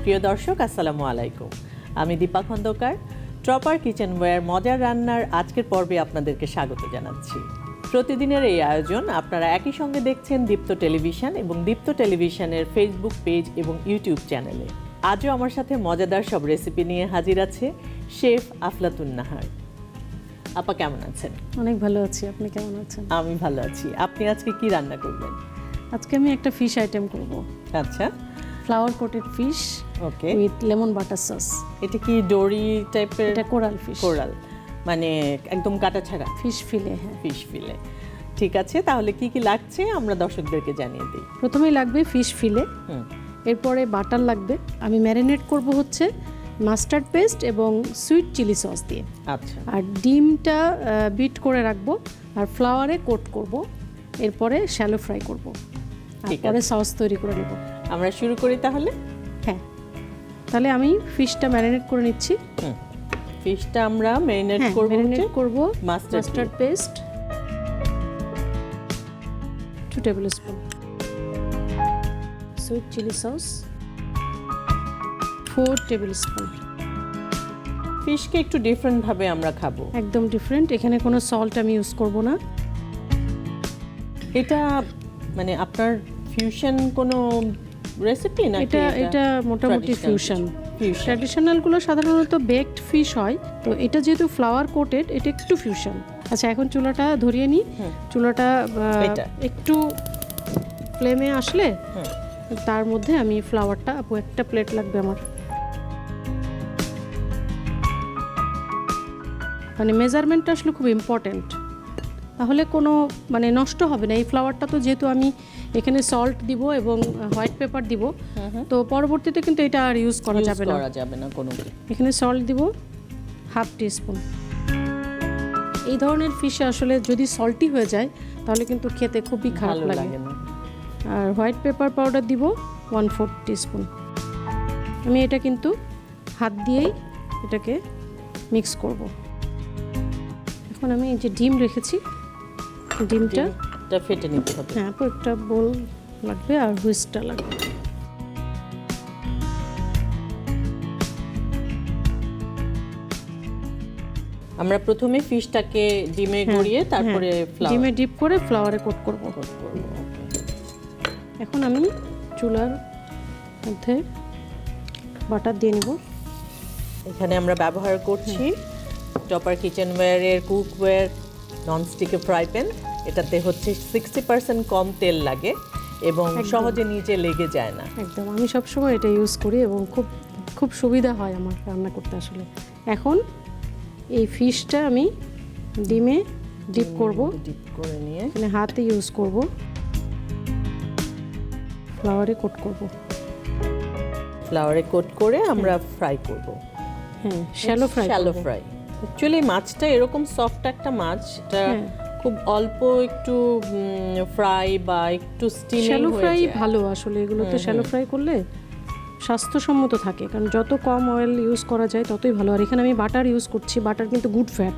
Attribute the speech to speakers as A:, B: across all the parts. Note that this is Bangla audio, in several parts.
A: প্রিয় দর্শক আসসালামু আলাইকুম। আমি দীপা খন্দকার, ট্রপার কিচেনওয়্যার মজার রান্নার আজকের পর্বে আপনাদেরকে স্বাগত জানাচ্ছি। প্রতিদিনের এই আয়োজন আপনারা একই সঙ্গে দেখছেন দীপ্ত টেলিভিশন এবং দীপ্ত টেলিভিশনের ফেসবুক পেজ এবং ইউটিউব চ্যানেলে। আজও আমার সাথে মজাদার সব রেসিপি নিয়ে হাজির আছে শেফ আফলাতুন নাহার। আপা কেমন আছেন?
B: অনেক ভালো আছি, আপনি কেমন আছেন?
A: আমি ভালো আছি। আপনি আজকে কি রান্না করবেন?
B: আজকে আমি একটা ফিশ আইটেম করব।
A: আচ্ছা,
B: flour coated fish
A: okay,
B: with lemon butter sauce.
A: এটা কি ডোরি টাইপের?
B: এটা কোরাল ফিশ।
A: কোরাল মানে একদম কাটা ছাড়া
B: ফিশ ফিলে। হ্যাঁ,
A: ফিশ ফিলে। ঠিক আছে, তাহলে কি কি লাগছে আমরা দর্শকদেরকে জানিয়ে দিই।
B: প্রথমেই লাগবে ফিশ ফিলে, এরপরে বাটার লাগবে। আমি ম্যারিনেট করব হচ্ছে মাস্টার্ড পেস্ট এবং সুইট চিলি সস দিয়ে।
A: আচ্ছা,
B: আর ডিমটা বিট করে রাখবো আর ফ্লাওয়ারে কোট করব, এরপরে শ্যালো ফ্রাই করব, তারপরে সস তৈরি করে নেব।
A: আমরা শুরু করি তাহলে।
B: হ্যাঁ, তাহলে আমি ফিশটা ম্যারিনেট করে নিচ্ছি।
A: ফিশটা আমরা ম্যারিনেট করব mustard
B: paste 2 tablespoon, sweet chilli sauce 4 tablespoon.
A: ফিশকে একটু ডিফারেন্ট ভাবে আমরা খাবো,
B: একদম ডিফারেন্ট। এখানে কোনো সল্ট আমি ইউজ করব না।
A: এটা মানে আপনার ফিউশন কোনো রেসিপি না?
B: এটা মোটামুটি ফিউশন। ট্র্যাডিশনালগুলো সাধারণত বেকড ফিশ হয়, তো এটা যেহেতু ফ্লাওয়ার কোটেড, এটা একটু ফিউশন। আচ্ছা, এখন চুলাটা ধরিয়ে নিই। চুলাটা একটু ফ্লেমে আসলে তার মধ্যে আমি ফ্লাওয়ারটা, আপু একটা প্লেট লাগবে আমার, মানে মেজারমেন্টটা আসলে খুব ইম্পর্টেন্ট, তাহলে কোনো মানে নষ্ট হবে না। এই ফ্লাওয়ারটা তো যেহেতু আমি এখানে সল্ট দিব এবং হোয়াইট পেপার দিব, তো পরবর্তীতে কিন্তু এটা আর ইউজ করা যাবে না কোনো। এখানে সল্ট দিব 1/2 টিস্পুন। এই ধরনের ফিশে আসলে যদি সল্টি হয়ে যায় তাহলে কিন্তু খেতে খুবই খারাপ লাগে। আর হোয়াইট পেপার পাউডার দিব 1/4 টিস্পুন। আমি এটা কিন্তু হাত দিয়েই এটাকে মিক্স করব। এখন আমি এই যে ডিম রেখেছি, ডিমটা
A: ফেটে নিতে হবে।
B: হ্যাঁ, একটা বোল লাগবে আর হুইস্কটা লাগবে।
A: আমরা প্রথমে ফিশটাকে ডিমে গড়িয়ে তারপরে
B: ডিমে ডিপ করে ফ্লাওয়ারে কোট করব। এখন আমি চুলার মধ্যে বাটার দিয়ে নিব।
A: এখানে আমরা ব্যবহার করছি টপার কিচেনওয়্যারের কুকওয়্যার ননস্টিকের ফ্রাই প্যান। এটাতে হচ্ছে 60% কম তেল লাগে এবং সহজে নিচে লেগে যায় না।
B: একদম, আমি সবসময় এটা ইউজ করি এবং খুব খুব সুবিধা হয় আমার রান্না করতে আসলে। এখন এই ফিশটা আমি ডিমে ডিপ করব,
A: ডিপ করে নিয়ে
B: মানে হাতে ইউজ করব, ফ্লাওয়ারে কোট করব।
A: ফ্লাওয়ারে কোট করে আমরা ফ্রাই করব।
B: হ্যাঁ, শ্যালো ফ্রাই।
A: অ্যাকচুয়ালি মাছটা এরকম সফট একটা মাছ, এটা খুব অল্প একটু ফ্রাই বা একটু স্টিম
B: শ্যালো ফ্রাই ভালো আসলে। এগুলো তো শ্যালো ফ্রাই করলে স্বাস্থ্যসম্মত থাকে, কারণ যত কম অয়েল ইউজ করা যায় ততই ভালো। আর এখানে আমি বাটার ইউজ করছি, বাটার কিন্তু গুড ফ্যাট।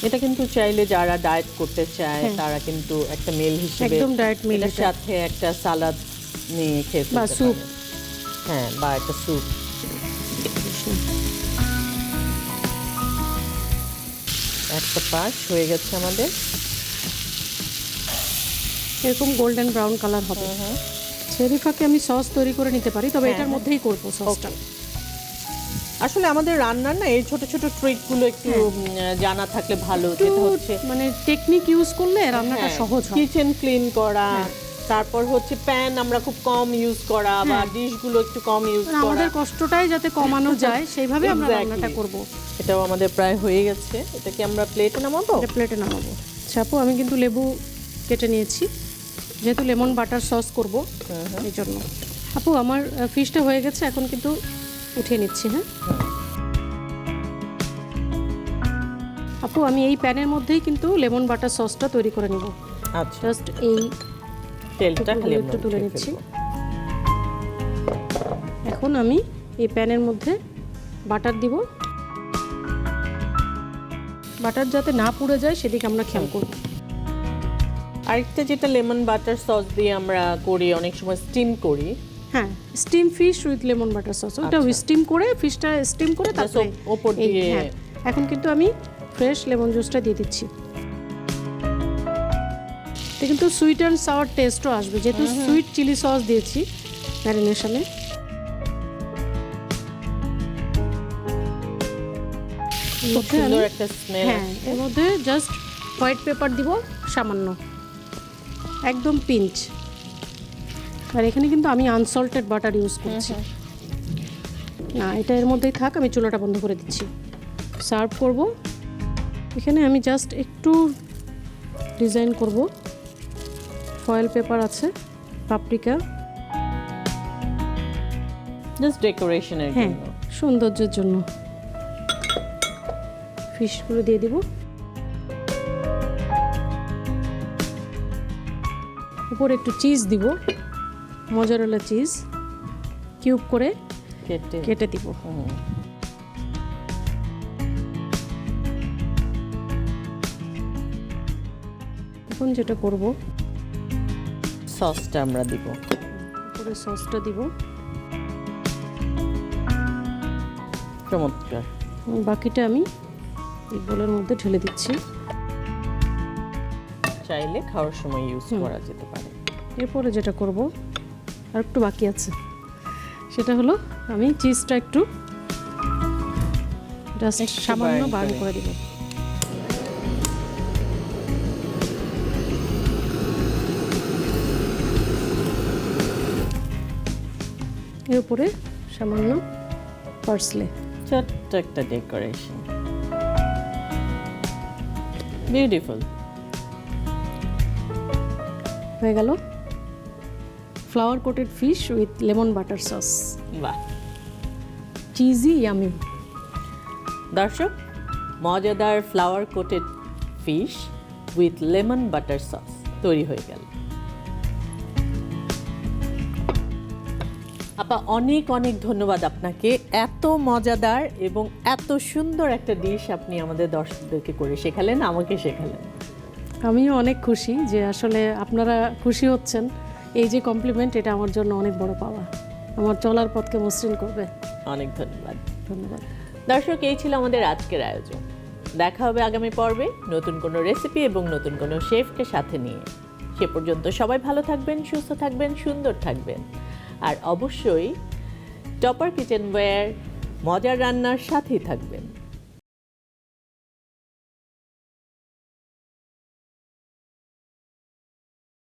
A: এটা কিন্তু চাইলে যারা ডায়েট করতে চায় তারা কিন্তু একটা মিল হিসেবে,
B: একদম ডায়েট মিল,
A: এর সাথে একটা সালাদ নিয়ে খেতে
B: বা স্যুপ।
A: হ্যাঁ, বা একটা স্যুপ। একটা পাশ হয়ে গেছে আমাদের,
B: এরকম গোল্ডেন ব্রাউন কালার হবে। সেরিফাকে আমি সস তৈরি করে নিতে পারি, তবে এটার মধ্যেই করব সসটা।
A: আসলে আমাদের রান্নার না এই ছোট ছোট ট্রিকগুলো একটু জানা থাকলে ভালো, যেটা হচ্ছে
B: মানে টেকনিক ইউজ করলে রান্নাটা সহজ হয়।
A: কিচেন ক্লিন করা, তারপর হচ্ছে প্যান আমরা খুব কম ইউজ করা বা ডিশগুলো একটু কম ইউজ করা,
B: আমাদের কষ্টটাই যাতে কমানো যায় সেইভাবে আমরা রান্নাটা করব।
A: এটাও আমাদের প্রায় হয়ে গেছে। এটাকে আমরা প্লেটে নামাবো।
B: এটা প্লেটে নামাবো। চাপু, আমি কিন্তু লেবু কেটে নিয়েছি, যেহেতু লেমন বাটার সস করব এই জন্য। আপু, আমার ফিশটা হয়ে গেছে, এখন কিন্তু উঠিয়ে নিচ্ছি। হ্যাঁ আপু, আমি এই প্যানের মধ্যেই কিন্তু লেমন বাটার সসটা তৈরি করে নেব।
A: আচ্ছা,
B: জাস্ট এই
A: তেলটা খালি
B: একটু তুলে নিচ্ছি। এখন আমি এই প্যানের মধ্যে বাটার দিব। বাটার যাতে না পুড়ে যায় সেদিকে আমরা খেয়াল করব।
A: আরেকটা যেটা লেমন বাটার সস দিয়ে আমরা করি, অনেক সময় স্টিম করি।
B: হ্যাঁ, steam fish with lemon butter sauce, ওটা স্টিম করে ফিশটা স্টিম করে তারপরে
A: ওপর দিয়ে।
B: এখন কিন্তু আমি ফ্রেশ লেমন জুসটা দিয়ে দিচ্ছি। এটা কিন্তু সুইট অ্যান্ড সাওয়ার টেস্টও আসবে, যেহেতু সুইট চিলি সস দিয়েছি ম্যারিনেশনে।
A: সুন্দর একটা স্মেল।
B: হ্যাঁ, এর মধ্যে জাস্ট হোয়াইট পেপার দিব সামান্য, একদম পিঞ্চ। আর এখানে কিন্তু আমি আনসল্টেড বাটার ইউজ করছি। না, এটা এর মধ্যেই থাক, আমি চুলাটা বন্ধ করে দিচ্ছি। সার্ভ করব। এখানে আমি জাস্ট একটু ডিজাইন করব। ফয়েল পেপার আছে, পাপরিকা,
A: জাস্ট ডেকোরেশনের
B: হ্যাঁ,
A: জন্য,
B: সৌন্দর্যের জন্য। ফিশগুলো দিয়ে দিব, উপরে একটু চিজ দিব, মজারেলা চিজ কিউব করে কেটে দিব। এখন যেটা করব,
A: সসটা আমরা দিব,
B: উপরে সসটা দিব,
A: চমৎকার।
B: বাকিটা আমি এই বোলের মধ্যে ঢেলে দিচ্ছি।
A: চাইলে খাওয়ার সময় ইউজ করা যেতে পারে।
B: এরপরে যেটা করব, আর একটু বাকি আছে, সেটা হলো আমি চিজটা একটু জাস্ট সামান্য বার্ন করে দিব। এর উপরে সামান্য পার্সলে,
A: ছোট্ট একটা ডেকোরেশন, বিউটিফুল
B: হয়ে গেল flour coated fish with lemon butter sauce.
A: বাহ,
B: চিজি ইয়ামি।
A: দর্শক, মজাদার flour coated fish with lemon butter sauce তৈরি হয়ে গেল। আপা, অনেক অনেক ধন্যবাদ আপনাকে। এত মজাদার এবং এত সুন্দর একটা ডিশ আপনি আমাদের দর্শকদেরকে করে শেখালেন, আমাকে শেখালেন।
B: আমিও অনেক খুশি যে আসলে আপনারা খুশি হচ্ছেন। এই যে কমপ্লিমেন্ট, এটা আমার জন্য অনেক বড় পাওয়া, আমার চলার পথকে মসৃণ করবে।
A: অনেক ধন্যবাদ।
B: ধন্যবাদ
A: দর্শক, এই ছিল আমাদের আজকের আয়োজন। দেখা হবে আগামী পর্বে নতুন কোনো রেসিপি এবং নতুন কোনো শেফকে সাথে নিয়ে। সে পর্যন্ত সবাই ভালো থাকবেন, সুস্থ থাকবেন, সুন্দর থাকবেন। আর অবশ্যই টপার কিচেনওয়্যার মজার রান্নার সাথেই থাকবেন।